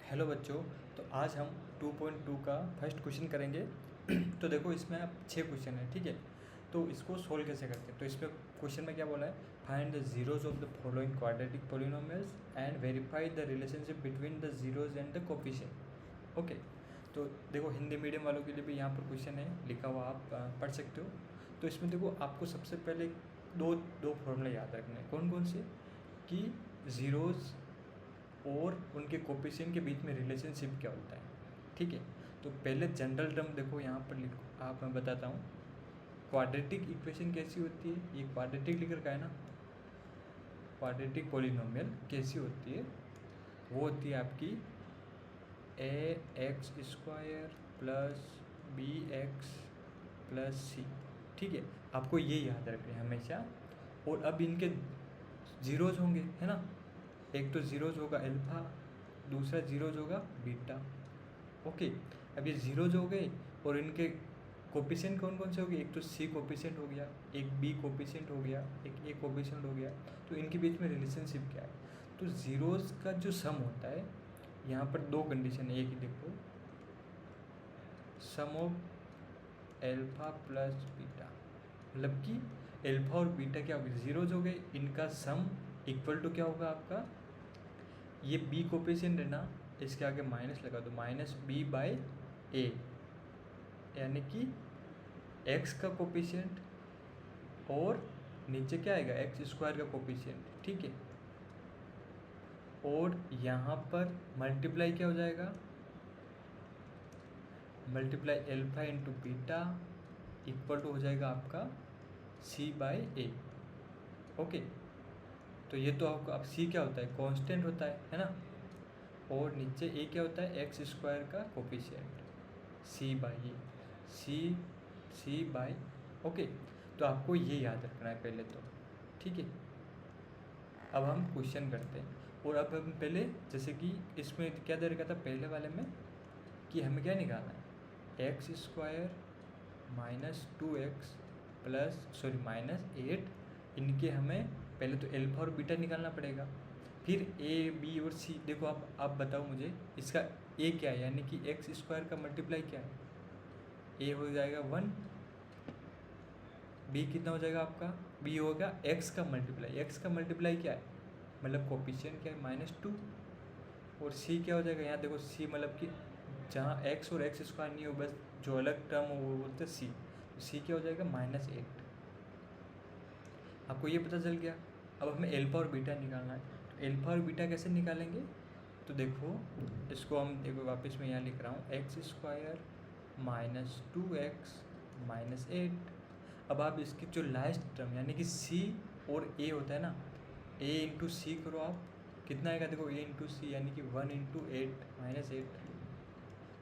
Hello बच्चों। तो आज हम 2.2 का फर्स्ट क्वेश्चन करेंगे। तो देखो इसमें आप 6 क्वेश्चन है, ठीक है। तो इसको सोल्व कैसे करते हैं। तो इसमें क्वेश्चन में क्या बोला है, find the zeros of the following quadratic polynomials and verify the relationship between the zeros and the coefficient. Okay. तो देखो हिंदी मीडियम वालों के लिए भी यहाँ पर क्वेश्चन है लिखा हुआ, आप पढ़ सकते हो। तो इसमें देखो आपको सबसे पहले दो फॉर्मूले याद रखने हैं। कौन कौन से, कि ज़ीरोज़ और उनके कोफिशिएंट के बीच में रिलेशनशिप क्या होता है, ठीक है। तो पहले जनरल टर्म देखो यहाँ पर लिखो, आप मैं बताता हूँ। क्वाड्रेटिक इक्वेशन कैसी होती है, ये क्वाड्रेटिक लिख रखा है ना। क्वाड्रेटिक पोलिनोमियल कैसी होती है, वो होती है आपकी a x square plus b x plus c, ठीक है। आपको ये याद रखना है हमेशा। और अब इनके जीरोज होंगे, है ना। एक तो जीरोज होगा अल्फा, दूसरा जीरोज होगा बीटा। ओके। अब ये जीरोज हो गए और इनके कोफिशिएंट कौन कौन से हो गए, एक तो सी कोफिशिएंट हो गया, एक बी कोफिशिएंट हो गया, एक ए कोफिशिएंट हो गया। तो इनके बीच में रिलेशनशिप क्या है, तो जीरोज का जो सम होता है, यहाँ पर दो कंडीशन है। एक ही देखो, सम ऑफ एल्फा प्लस बीटा, मतलब कि एल्फा और बीटा क्या हो गए, जीरोज हो गए, इनका सम इक्वल टू क्या होगा आपका, ये बी कोफिशिएंट है ना, इसके आगे माइनस लगा दो, माइनस बी बाई ए, यानी कि एक्स का कोफिशिएंट और नीचे क्या आएगा, एक्स स्क्वायर का कोफिशिएंट, ठीक है। और यहाँ पर मल्टीप्लाई क्या हो जाएगा, multiply alpha into beta equal to हो जाएगा आपका सी बाई ए। ओके। तो ये तो आपको, अब सी क्या होता है, कांस्टेंट होता है ना। और नीचे ए क्या होता है, एक्स स्क्वायर का coefficient, C by A, C by. Okay. तो आपको ये याद रखना है पहले तो, ठीक है। अब हम क्वेश्चन करते हैं। और अब हम पहले, जैसे कि इसमें क्या दे रखा था पहले वाले में, कि हमें क्या निकालना है, X square minus 2x plus minus 8, इनके हमें पहले तो एल्फा और बीटा निकालना पड़ेगा। फिर ए बी और सी, देखो आप बताओ मुझे इसका ए क्या है, यानी कि एक्स स्क्वायर का मल्टीप्लाई क्या है, ए हो जाएगा 1, बी कितना हो जाएगा आपका, बी होगा एक्स का मल्टीप्लाई, एक्स का मल्टीप्लाई क्या है, मतलब कोफिशिएंट क्या है, -2। और सी क्या हो जाएगा, यहाँ देखो सी मतलब कि जहाँ एक्स और एक्स स्क्वायर नहीं हो, बस जो अलग टर्म हो वो बोलते हैं सी। तो सी क्या हो जाएगा, -8। आपको ये पता चल गया। अब हमें एल्फा और बीटा निकालना है। तो एल्फा और बीटा कैसे निकालेंगे, तो देखो इसको हम, देखो वापस मैं यहाँ लिख रहा हूँ, x square minus 2x minus 8। अब आप इसकी जो लास्ट टर्म यानी कि सी और ए होता है ना, ए इंटू सी करो आप, कितना आएगा, देखो ए इंटू सी यानी कि 1 इंटू 8 -8,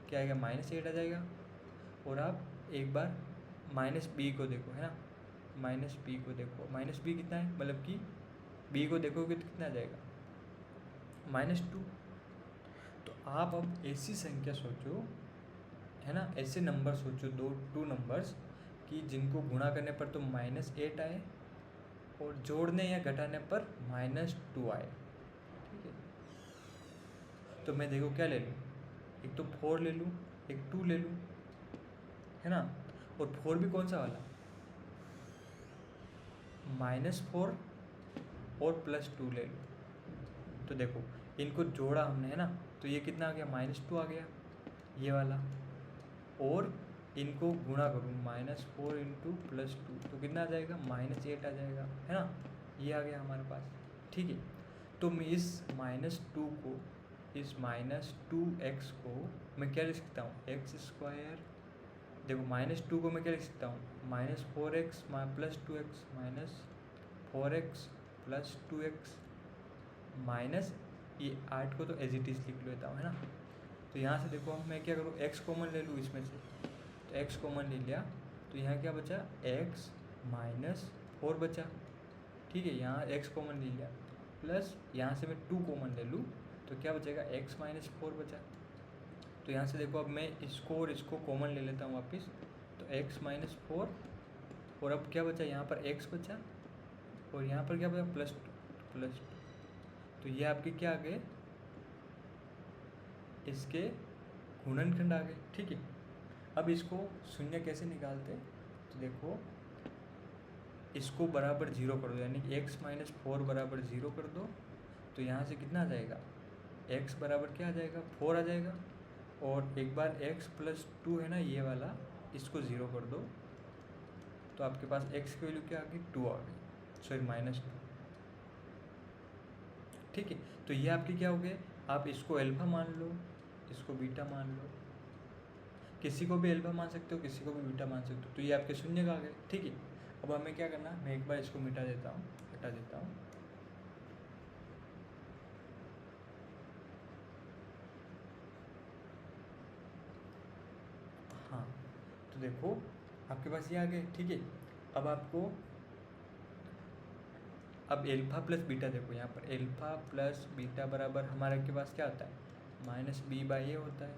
क्या आएगा, -8 आ जाएगा। और आप एक बार माइनस बी को देखो, है ना, माइनस बी को देखो, माइनस बी कितना है, मतलब कि बी को देखोगे तो कितना आ जाएगा, -2। तो आप अब ऐसी संख्या सोचो, है ना, ऐसे नंबर सोचो, टू नंबर्स कि जिनको गुणा करने पर तो -8 आए और जोड़ने या घटाने पर -2 आए, ठीक है। तो मैं देखो क्या ले लूँ, एक तो 4 ले लूँ, एक 2 ले लूँ, है ना। और 4 भी कौन सा वाला, -4 और +2 ले लूँ। तो देखो इनको जोड़ा हमने, है ना, तो ये कितना आ गया, -2 आ गया ये वाला। और इनको गुणा करूँ, -4 इंटू +2 तो कितना आ जाएगा, -8 आ जाएगा, है ना। ये आ गया हमारे पास, ठीक है। तो मैं इस -2 को, इस -2x को मैं क्या लिख सकता हूँ, एक्स स्क्वायर, देखो -2 को मैं क्या लिख सकता हूँ, -4x plus 2x, -4x plus 2x minus ये 8 को तो एज इट इज़ लिख लेता हूँ, है ना। तो यहाँ से देखो मैं क्या करूँ, x कॉमन ले लूँ इसमें से, तो x कॉमन ले लिया, तो यहाँ क्या बचा, x -4 बचा, ठीक है। यहाँ x कॉमन ले लिया, प्लस यहाँ से मैं 2 कॉमन ले लूँ, तो क्या बचेगा, x -4 बचा। तो यहाँ से देखो अब मैं इसको और इसको कॉमन ले लेता हूँ वापस, तो x -4, और अब क्या बचा, यहाँ पर x बचा, और यहाँ पर क्या बचा, +2। तो ये आपके क्या आ गए, इसके गुणनखंड आ गए, ठीक है। अब इसको शून्य कैसे निकालते, तो देखो इसको बराबर 0 कर दो, यानी कि x माइनस 4 बराबर 0 कर दो, तो यहाँ से कितना आ जाएगा, x बराबर क्या आ जाएगा, 4 आ जाएगा। और एक बार x प्लस 2 है ना ये वाला, इसको 0 कर दो, तो आपके पास x की वैल्यू क्या आ गई, 2 आ गई, सॉरी -2, ठीक है। तो ये आपके क्या हो गए, आप इसको अल्फा मान लो, इसको बीटा मान लो, किसी को भी अल्फा मान सकते हो, किसी को भी बीटा मान सकते हो। तो ये आपके शून्य का आ गए, ठीक है। अब हमें क्या करना है, मैं एक बार इसको मिटा देता हूँ, हटा देता हूँ। हाँ, तो देखो आपके पास ये आ गए, ठीक है। अब आपको अब एल्फा प्लस बीटा देखो, यहाँ पर एल्फा प्लस बीटा बराबर हमारे के पास क्या होता है, -b/a होता है।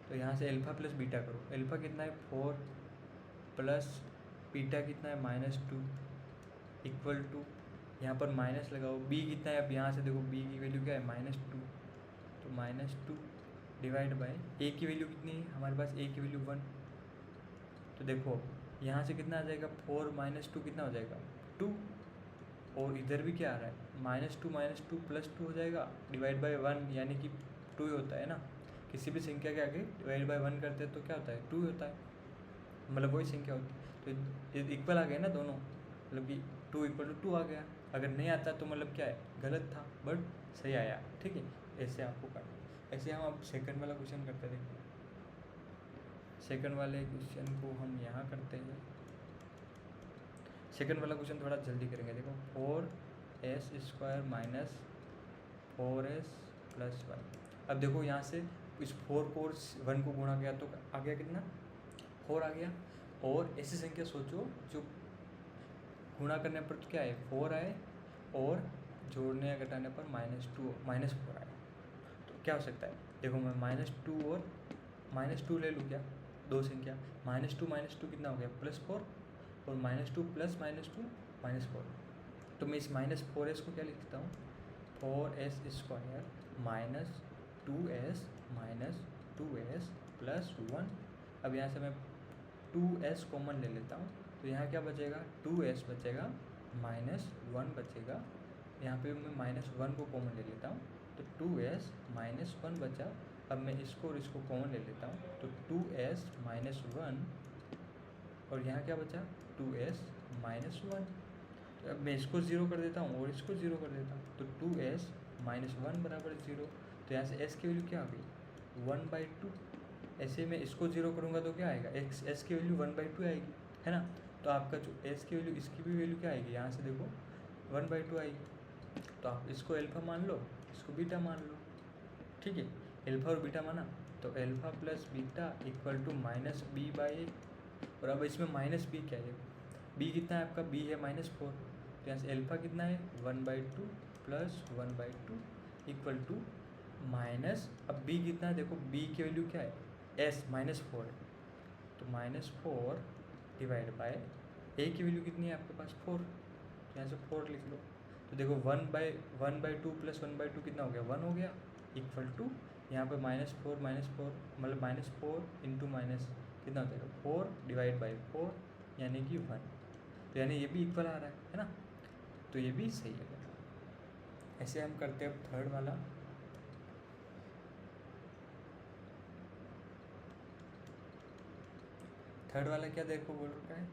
तो यहाँ से एल्फा प्लस बीटा करो, एल्फा कितना है 4 प्लस बीटा कितना है -2 इक्वल टू, यहाँ पर माइनस लगाओ, b कितना है, अब यहाँ से देखो b की वैल्यू क्या है -2, तो -2 डिवाइड बाय a की वैल्यू कितनी है हमारे पास, a की वैल्यू 1। तो देखो यहाँ से कितना आ जाएगा, 4 -2 कितना हो जाएगा 2, और इधर भी क्या आ रहा है -2 प्लस 2 हो जाएगा डिवाइड बाय 1, यानी कि 2 ही होता है ना। किसी भी संख्या के आगे डिवाइड बाय 1 करते हैं तो क्या होता है, 2 होता है, मतलब वही संख्या होती है। तो इक्वल आ गए ना दोनों, मतलब कि 2 = 2 आ गया। अगर नहीं आता तो मतलब क्या है, गलत था, बट सही आया, ठीक है। ऐसे आपको करना। ऐसे हम अब सेकंड वाला क्वेश्चन करते हैं। सेकंड वाले क्वेश्चन को हम यहाँ करते हैं। सेकंड वाला क्वेश्चन थोड़ा जल्दी करेंगे। देखो 4s² माइनस 4s प्लस 1। अब देखो यहाँ से इस 4 को 1 को गुणा किया तो आ गया कितना, 4 आ गया। और ऐसी संख्या सोचो जो गुणा करने पर तो क्या है 4 आए, और जोड़ने या घटाने पर -4 आए। तो क्या हो सकता है, देखो मैं -2 और -2 ले लूँ क्या, दो संख्या, -2 कितना हो गया +4, और -2 प्लस -2 -4। तो मैं इस -4s को क्या लिखता हूँ, 4s² minus 2s minus 2s plus 1। अब यहाँ से मैं 2s कॉमन ले लेता हूँ, तो यहाँ क्या बचेगा, 2s बचेगा, -1 बचेगा। यहाँ पे मैं -1 को कॉमन ले लेता हूँ, तो 2s -1 बचा। अब मैं इसको और इसको कॉमन ले लेता हूँ, तो 2s -1, और यहाँ क्या बचा 2s -1। तो अब मैं इसको 0 कर देता हूँ और इसको 0 कर देता हूँ, तो 2s -1 बराबर 0। तो यहाँ से s की वैल्यू क्या आ गई, 1/2। ऐसे में इसको 0 करूँगा तो क्या आएगा, s की वैल्यू 1/2 आएगी, है ना। तो आपका जो s की वैल्यू, इसकी भी वैल्यू क्या आएगी, यहाँ से देखो 1/2 आएगी। तो आप इसको अल्फा मान लो, इसको बीटा मान लो, ठीक है। अल्फा और बीटा माना, तो alpha plus beta equal to -b/a। और अब इसमें -b क्या है, b कितना है आपका, b है -4। तो यहाँ से अल्फा कितना है 1/2 प्लस 1/2 इक्वल टू माइनस, अब b कितना है देखो, b की वैल्यू क्या है, s -4 है, तो -4 डिवाइड बाय a की वैल्यू कितनी है आपके पास 4, तो यहाँ से 4 लिख लो। तो देखो 1/2 प्लस 1/2 कितना हो गया, 1 हो गया, इक्वल टू यहाँ पे -4 मतलब -4 इंटू माइनस कितना हो जाएगा 4 डिवाइड बाई 4, यानी कि 1। तो यानी ये भी इक्वल आ रहा है ना, तो ये भी सही है। ऐसे हम करते हैं अब थर्ड वाला। थर्ड वाला क्या देखो बोल रखा है,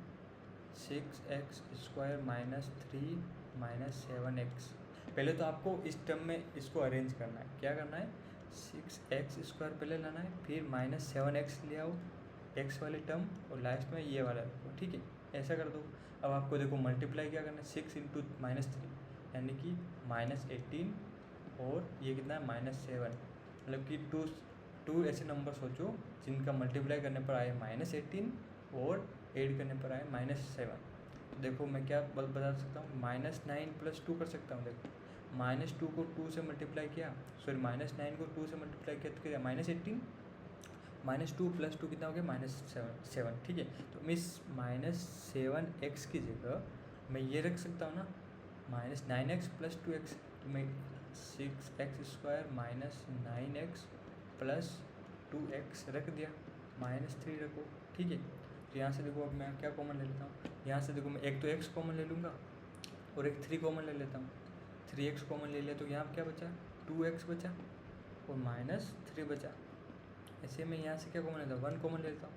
6x² माइनस 3 माइनस 7x। पहले तो आपको इस टर्म में इसको अरेंज करना है, क्या करना है, 6x² पहले लाना है, फिर -7x ले आओ x वाले टर्म, और लास्ट में ये वाला रखो, ठीक है। ऐसा कर दो। अब आपको देखो मल्टीप्लाई क्या करना है, 6 × -3 यानी कि -18, और ये कितना है -7, मतलब कि टू ऐसे नंबर सोचो जिनका मल्टीप्लाई करने पर आए -18 और ऐड करने पर आए -7। तो देखो मैं क्या बता सकता हूँ, -9 + 2 कर सकता हूँ। देखो -2 को 2 से मल्टीप्लाई किया, सॉरी -9 को 2 से मल्टीप्लाई किया तो क्या, -18, -2 + 2 कितना हो गया, -7, ठीक है। तो मैं इस -7x की जगह मैं ये रख सकता हूँ ना, -9x + 2x। तो मैं 6x² - 9x प्लस 2x रख दिया, -3 रखो, ठीक है। तो यहाँ से देखो अब मैं क्या कॉमन ले लेता हूँ, यहाँ से देखो मैं एक तो x कॉमन ले लूँगा और एक 3 कॉमन ले लेता हूँ। 3x कॉमन ले लिया तो यहाँ क्या बचा, 2x बचा और -3 बचा। ऐसे में यहाँ से क्या कॉमन लेता हूँ, 1 कॉमन लेता हूँ,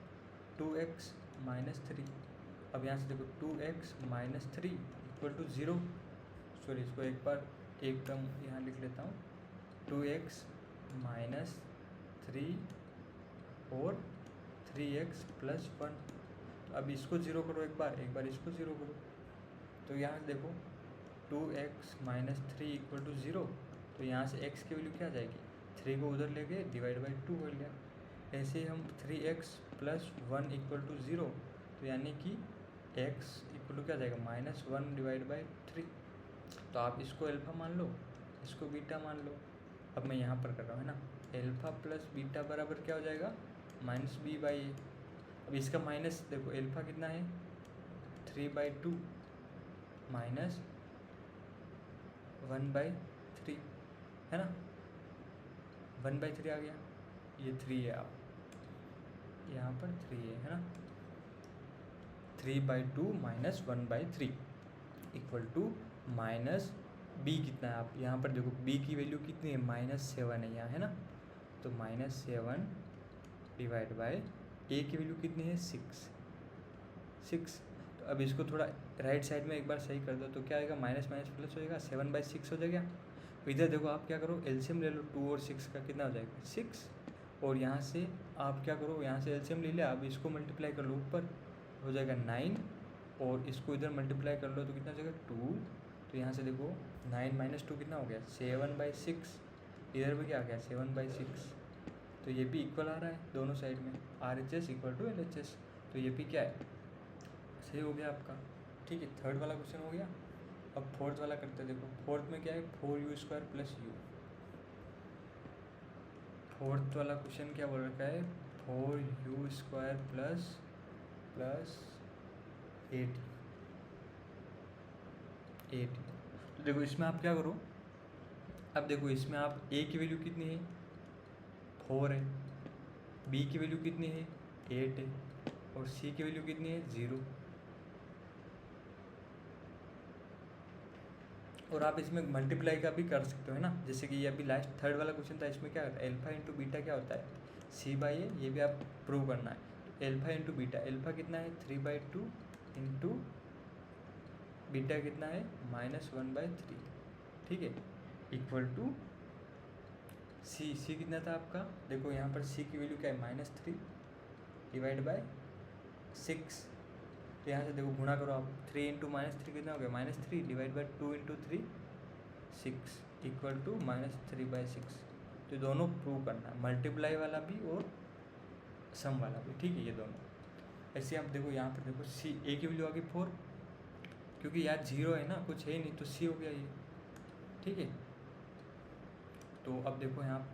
2x -3। अब यहाँ से देखो 2x -3 = 0। सॉरी, इसको एक बार एक टर्म यहाँ लिख लेता हूँ, 2x -3 और 3x + 1। तो अब इसको 0 करो, एक बार इसको 0 करो। तो यहाँ से देखो 2x -3 = 0। तो यहाँ से x की वैल्यू क्या आ जाएगी, 3 को उधर ले गए, /2 कर लिया। ऐसे ही हम 3x + 1 = 0। तो यानी कि x = क्या आ जाएगा, -1/3। तो आप इसको अल्फ़ा मान लो, इसको बीटा मान लो। अब मैं यहाँ पर कर रहा हूँ, है ना, अल्फ़ा + बीटा बराबर क्या हो जाएगा, -b/a। अब इसका माइनस देखो, अल्फ़ा कितना है, 3/2 -1/3, है ना, 1/3 आ गया। ये 3 है, आप यहाँ पर 3 है ना, 3/2 -1/3 = -b कितना है, आप यहाँ पर देखो b की वैल्यू कितनी है, -7 है यहाँ, है ना। तो -7 / a की वैल्यू कितनी है, 6। तो अब इसको थोड़ा राइट साइड में एक बार सही कर दो तो क्या आएगा, माइनस प्लस हो जाएगा, 7/6 हो जाएगा। इधर देखो आप क्या करो, एलसीएम ले लो, 2 और 6 का कितना हो जाएगा, 6। और यहाँ से आप क्या करो, यहाँ से एलसीएम ले लिया, अब इसको मल्टीप्लाई कर लो, ऊपर हो जाएगा 9 और इसको इधर मल्टीप्लाई कर लो तो कितना हो जाएगा, 2। तो यहाँ से देखो 9 - 2 कितना हो गया, 7/6। इधर भी क्या आ गया, 7/6। तो ये भी इक्वल आ रहा है दोनों साइड में, RHS = LHS। तो ये भी क्या है, सही हो गया आपका, ठीक है। थर्ड वाला क्वेश्चन हो गया। अब फोर्थ वाला करते हैं। देखो फोर्थ में क्या है, 4u² + u। फोर्थ वाला क्वेश्चन क्या बोल रखा है, 4u² + 8। तो देखो इसमें आप क्या करो, अब देखो इसमें आप a की वैल्यू कितनी है, 4 है, b की वैल्यू कितनी है, 8 है और c की वैल्यू कितनी है, 0। और आप इसमें मल्टीप्लाई का भी कर सकते हो, है ना। जैसे कि ये अभी लास्ट थर्ड वाला क्वेश्चन था, इसमें क्या होता है, अल्फ़ा × बीटा क्या होता है, c/a। ये भी आप प्रूव करना है। अल्फ़ा × बीटा, अल्फ़ा कितना है, 3/2 × बीटा कितना है, -1/3, ठीक है, = c कितना था आपका, देखो यहाँ पर c की वैल्यू क्या है, -3 / 6। तो यहाँ से देखो गुणा करो आप, 3 × -3 कितना हो गया, -3 / 2 × 3 6 = -3/6। तो दोनों प्रूव करना है, मल्टीप्लाई वाला भी और सम वाला भी, ठीक है, ये दोनों। ऐसे आप देखो यहाँ पर देखो c, a की वैल्यू आ गई 4, क्योंकि यार 0 है ना, कुछ है ही नहीं, तो c हो गया ये, ठीक है। तो अब देखो यहाँ,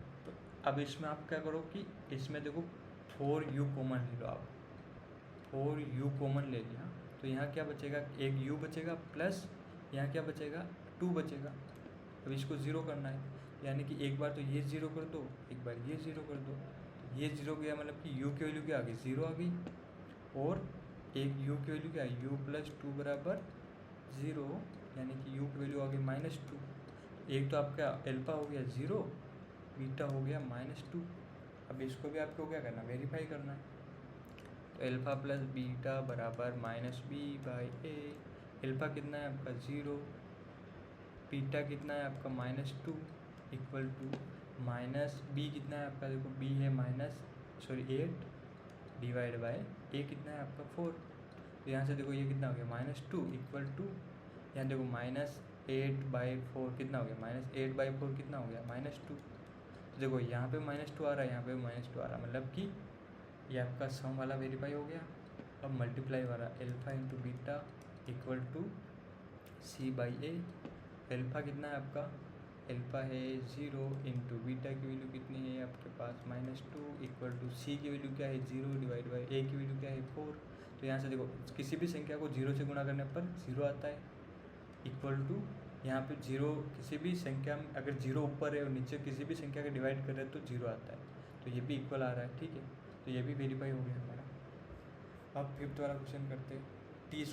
अब इसमें आप क्या करो कि इसमें देखो 4u कॉमन ले लो आप, 4u कॉमन ले लिया तो यहाँ क्या बचेगा, एक u बचेगा प्लस यहाँ क्या बचेगा, 2 बचेगा। अब इसको 0 करना है, यानी कि एक बार तो ये 0 कर दो, एक बार ये 0 कर दो। तो ये 0 गया, मतलब कि u की वैल्यू क्या आ गई, 0 आ गई। और एक u की वैल्यू क्या है, u + 2 = 0, यानी कि u की वैल्यू आ गई -2। एक तो आपका अल्फ़ा हो गया 0, बीटा हो गया -2। अब इसको भी आपको क्या करना, वेरीफाई करना है। तो अल्फ़ा + बीटा = -b/a। अल्फ़ा कितना है आपका 0, बीटा कितना है आपका -2 = -b कितना है आपका, देखो b है 8 / a कितना है आपका 4। तो यहाँ से देखो ये कितना हो गया, -2 = यहाँ देखो -8/4 कितना हो गया, -8/4 कितना हो गया, -2। तो देखो यहाँ पे -2 आ रहा है, यहाँ पे -2 आ रहा है, मतलब कि ये आपका सम वाला वेरीफाई हो गया। अब मल्टीप्लाई वाला, अल्फ़ा × बीटा = c/a। अल्फ़ा कितना है आपका, अल्फ़ा है 0 × बीटा की वैल्यू कितनी है आपके पास, -2 = c की वैल्यू क्या है, 0 / a की वैल्यू क्या है, 4। तो यहाँ से देखो किसी भी संख्या को 0 से गुणा करने पर 0 आता है, = यहाँ पे 0 किसी भी संख्या में अगर 0 ऊपर है और नीचे किसी भी संख्या का डिवाइड कर रहे हैं तो 0 आता है। तो ये भी इक्वल आ रहा है, ठीक है। तो ये भी वेरीफाई हो गया हमारा। अब फिफ्थ वाला क्वेश्चन करते हैं, t²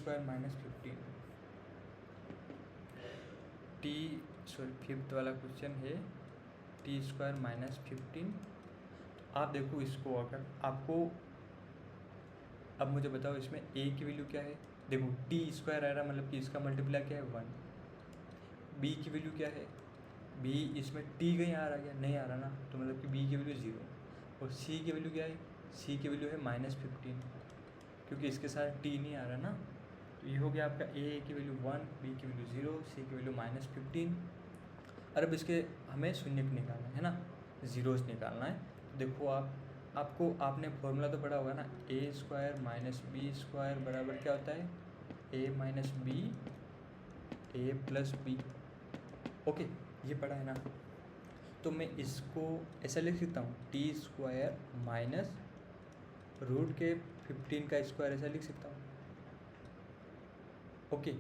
-15 फिफ्थ वाला क्वेश्चन है t² -15। आप देखो इसको, अगर आपको, अब मुझे बताओ इसमें a की वैल्यू क्या है। देखो t² आ रहा है, मतलब कि इसका मल्टीप्लाई क्या है 1। b की वैल्यू क्या है, b इसमें t कहीं आ रहा है क्या, नहीं आ रहा ना, तो मतलब कि b की वैल्यू 0। और c की वैल्यू क्या है, c की वैल्यू है -15, क्योंकि इसके साथ t नहीं आ रहा ना। तो ये हो गया आपका a की वैल्यू 1, b की वैल्यू 0, c की वैल्यू -15। अब इसके हमें शून्यक निकालना है ना, जीरोस निकालना है। देखो आपने फॉर्मूला तो पढ़ा होगा ना, a² - b² बराबर क्या होता है, a - b a + b। Okay, ये पढ़ा है ना। तो मैं इसको ऐसा लिख सकता हूँ, t² -√15 का स्क्वायर, ऐसा लिख सकता हूँ। ओके,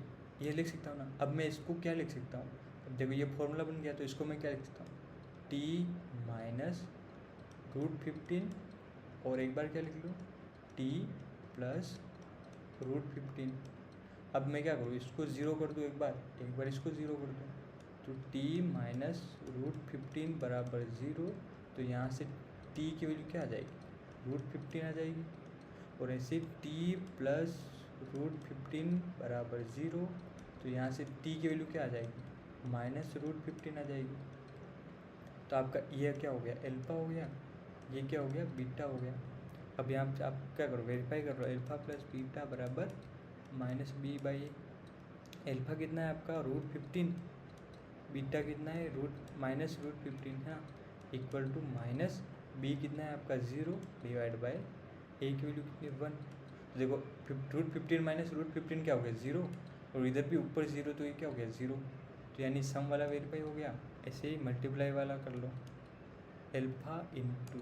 ये लिख सकता हूँ ना। अब मैं इसको क्या लिख सकता हूँ, अब देखो ये फॉर्मूला बन गया, तो इसको मैं क्या लिख सकता हूँ, t -√15, और एक बार क्या लिख लूँ, t + √15। अब मैं क्या करूँ, इसको ज़ीरो कर दूँ, एक बार इसको ज़ीरो कर दूँ, तो t -√15 बराबर 0। तो यहाँ से t की वैल्यू क्या आ जाएगी, √15 आ जाएगी। और ऐसे t + √15 बराबर 0, तो यहाँ से t की वैल्यू क्या आ जाएगी, -√15 आ जाएगी। तो आपका ये क्या हो गया, अल्फा हो गया, ये क्या हो गया, बीटा हो गया। अब यहाँ पे आप क्या करो, वेरीफाई कर लो, अल्फा + बीटा बराबर -b/a। अल्फा कितना है आपका, √15, बीटा कितना है, -√15 है, इक्वल टू -b कितना है आपका 0 डिवाइड बाय a की वैल्यू कितनी 1। देखो √15 - √15 क्या हो गया 0, और इधर भी ऊपर 0, तो ये क्या हो गया 0। तो यानी सम वाला वेरीफाई हो गया। ऐसे ही मल्टीप्लाई वाला कर लो, अल्फा इंटू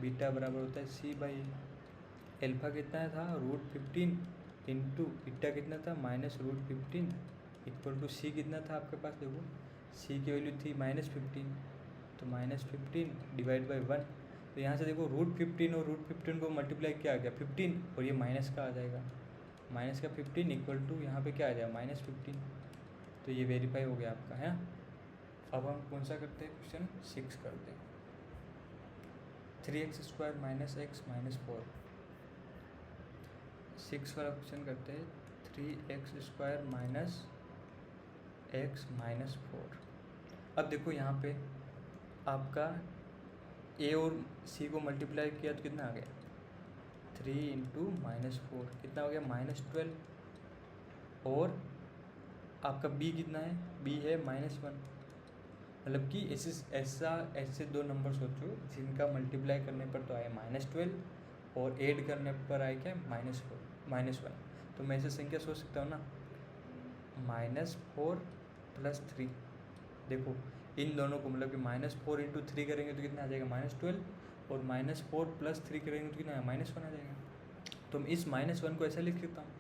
बीटा बराबर होता है c/a। अल्फा कितना था, √15, इंटू बीटा कितना था, -√15, इक्वल टू c कितना था आपके पास, देखो c की वैल्यू थी -15, तो -15 डिवाइड बाय 1। तो यहाँ से देखो √15 और √15 को मल्टीप्लाई किया आ गया 15, और ये माइनस का आ जाएगा, माइनस का 15 इक्वल टू यहाँ पे क्या आ जाएगा, -15। तो ये वेरीफाई हो गया आपका, है। अब हम कौन सा करते हैं, क्वेश्चन 6 करते हैं, 3x² - x - 4। 6 वाला क्वेश्चन करते हैं, 3x² - x - 4। अब देखो यहाँ पे आपका a और c को मल्टीप्लाई किया तो कितना आ गया, 3 × -4 कितना हो गया, -12। और आपका b कितना है, b है -1। मतलब कि ऐसे दो नंबर सोचो जिनका मल्टीप्लाई करने पर तो आए -12, और ऐड करने पर आए क्या, -1। तो मैं ऐसे संख्या सोच सकता हूँ ना, -4 + 3। देखो इन दोनों को, मतलब कि -4 × 3 करेंगे तो कितना आ जाएगा, -12, और -4 + 3 करेंगे तो कितना -1 आ जाएगा। तो मैं इस -1 को ऐसा लिख सकता हूँ,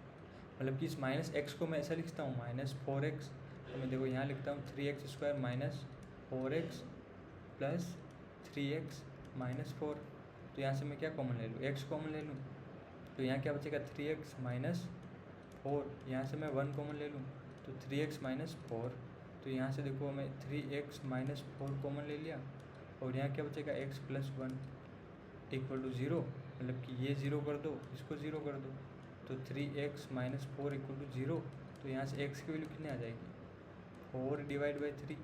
मतलब कि इस -x को मैं ऐसा लिखता हूँ, -4x। तो मैं देखो यहाँ लिखता हूँ 3x² - 4x + 3x - 4। तो यहाँ से मैं क्या कॉमन ले लूँ, x कॉमन ले लूँ, तो यहाँ क्या बचेगा, 3x - 4। यहाँ से मैं 1 कॉमन ले लूँ, तो 3x - 4। तो यहाँ से देखो मैं 3x - 4 कॉमन ले लिया, और यहाँ क्या बचेगा, x + 1 इक्वल टू 0। मतलब कि ये 0 कर दो, इसको 0 कर दो, तो 3x - 4 इक्वल टू 0। तो यहाँ से x की वैल्यू कितनी आ जाएगी, 4 डिवाइड बाई 3,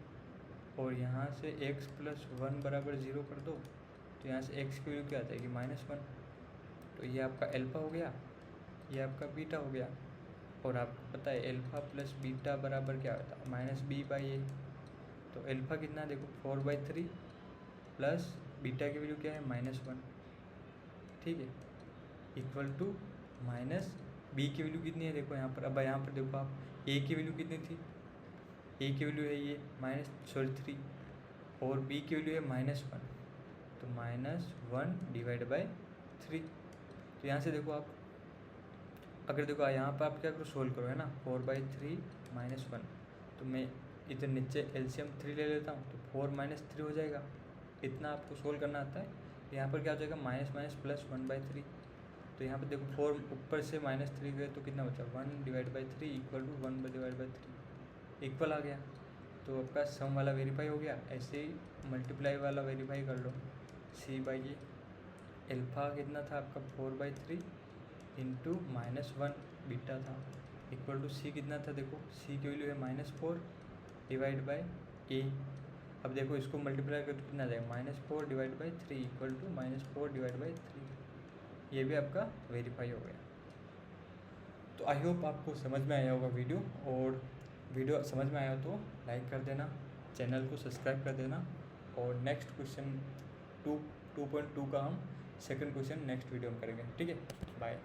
और यहाँ से x + 1 बराबर 0 कर दो, तो यहाँ से x की वैल्यू क्या आ जाएगी, -1। तो ये आपका अल्फ़ा हो गया, ये आपका बीटा हो गया। और आपको पता है अल्फ़ा + बीटा बराबर क्या होता है, -b/a। तो अल्फ़ा कितना, देखो 4/3 प्लस बीटा की वैल्यू क्या है, -1, ठीक है, इक्वल टू -b की वैल्यू कितनी है, देखो यहाँ पर। अब यहाँ पर देखो आप, a की वैल्यू कितनी थी, a की वैल्यू है ये -3, और b की वैल्यू है -1, तो -1 डिवाइड बाय 3। तो यहाँ से देखो आप, अगर देखो यहाँ पर आप क्या करो, सोल्व करो, है ना, 4/3 - 1। तो मैं इधर नीचे एलसीएम 3 ले लेता हूँ, तो 4 - 3 हो जाएगा। इतना आपको सोल्व करना आता है। यहाँ पर क्या हो जाएगा, माइनस माइनस प्लस 1/3। तो यहाँ पर देखो 4 ऊपर से -3 गए तो कितना बचा, 1/3 इक्वल टू 1/3 इक्वल आ गया। तो आपका सम वाला वेरीफाई हो गया। ऐसे ही मल्टीप्लाई वाला वेरीफाई कर लो, C/A अल्फ़ा कितना था आपका 4/3 इंटू -1 बीटा था इक्वल टू C कितना था, देखो C की वैल्यू है -4 डिवाइड बाय A। अब देखो इसको मल्टीप्लाई कर तो कितना आ जाएगा, -4 divide by 3 equal to -4 divide by 3। ये भी आपका वेरीफाई हो गया। तो आई होप आपको समझ में आया होगा वीडियो, और वीडियो समझ में आया तो लाइक कर देना, चैनल को सब्सक्राइब कर देना। और नेक्स्ट क्वेश्चन 2.2 का हम सेकंड क्वेश्चन नेक्स्ट वीडियो में करेंगे। ठीक है, बाय।